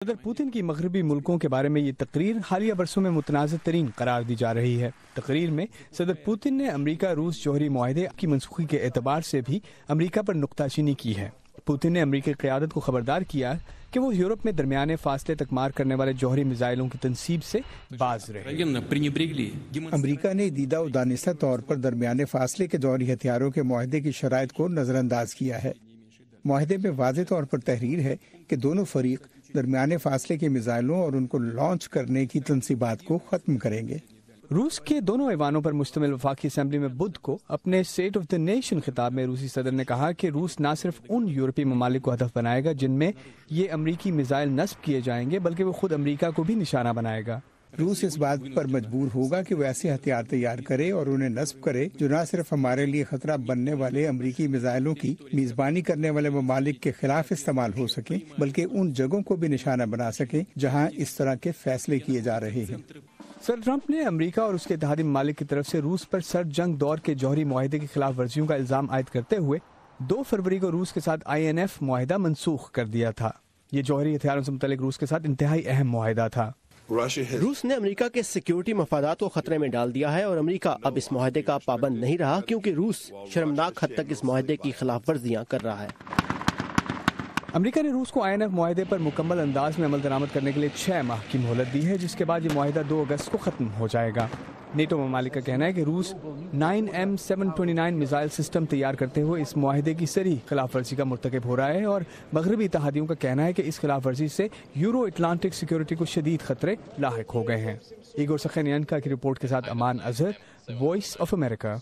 صدر پوتن کی مغربی ملکوں کے بارے میں یہ تقریر حالیہ برسوں میں متنازع ترین قرار دی جا رہی ہے۔ تقریر میں صدر پوتن نے امریکہ روس جوہری معاہدے کی منسوخی کے اعتبار سے بھی امریکہ پر نکتہ چینی کی ہے۔ پوتن نے امریکی قیادت کو خبردار کیا کہ وہ یورپ میں درمیانے فاصلے تک مار کرنے والے جوہری میزائلوں کی تنصیب سے باز رہے۔ امریکہ نے دیدہ و دانستہ طور پر درمیانے فاصلے کے جوہری ہتھیاروں کے معاہدے کی شرائط کو نظر انداز کیا ہے۔ معاہدے میں واضح طور پر تحریر ہے کہ دونوں فریق درمیانے فاصلے کے میزائلوں اور ان کو لانچ کرنے کی تنصیبات کو ختم کریں گے۔ روس کے دونوں ایوانوں پر مشتمل وفاقی اسمبلی میں بدھ کو اپنے اسٹیٹ آف دی نیشن خطاب میں روسی صدر نے کہا کہ روس نہ صرف ان یورپی ممالک کو ہدف بنائے گا جن میں یہ امریکی میزائل نصب کیے جائیں گے، بلکہ وہ خود امریکہ کو بھی نشانہ بنائے گا۔ روس اس بات پر مجبور ہوگا کہ وہ ایسے ہتھیار تیار کرے اور انہیں نصب کرے جو نہ صرف ہمارے لیے خطرہ بننے والے امریکی میزائلوں کی میزبانی کرنے والے ممالک کے خلاف استعمال ہو سکیں، بلکہ ان جگہوں کو بھی نشانہ بنا سکیں جہاں اس طرح کے فیصلے کیے جا رہے ہیں۔ صدر ٹرمپ نے امریکہ اور اس کے اتحادی ممالک کی طرف سے روس پر سرد جنگ دور کے جوہری معاہدے کی خلاف ورزیوں کا الزام عائد کرتے ہوئے 2 فروری کو روس کے ساتھ INF معاہدہ منسوخ کر دیا تھا۔ یہ جوہری ہتھیاروں سے متعلق روس کے ساتھ انتہائی اہم معاہدہ تھا۔ روس نے امریکہ کے سیکیورٹی مفادات کو خطرے میں ڈال دیا ہے اور امریکہ اب اس معاہدے کا پابند نہیں رہا کیونکہ روس شرمناک حد تک اس معاہدے کی خلاف ورزیاں کر رہا ہے۔ امریکہ نے روس کو INF معاہدے پر مکمل انداز میں عمل درآمد کرنے کے لیے 6 ماہ کی مہلت دی ہے، جس کے بعد یہ معاہدہ 2 اگست کو ختم ہو جائے گا۔ نیٹو ممالک کا کہنا ہے کہ روس 9M729 میزائل سسٹم تیار کرتے ہوئے اس معاہدے کی صریح خلاف ورزی کا مرتکب ہو رہا ہے، اور مغربی اتحادیوں کا کہنا ہے کہ اس خلاف ورزی سے یورو اٹلانٹک سیکیورٹی کو شدید خطرے لاحق ہو گئے ہیں۔ ایگور سخینینکا کی رپورٹ کے ساتھ امان اظہر، وائس آف امریکہ۔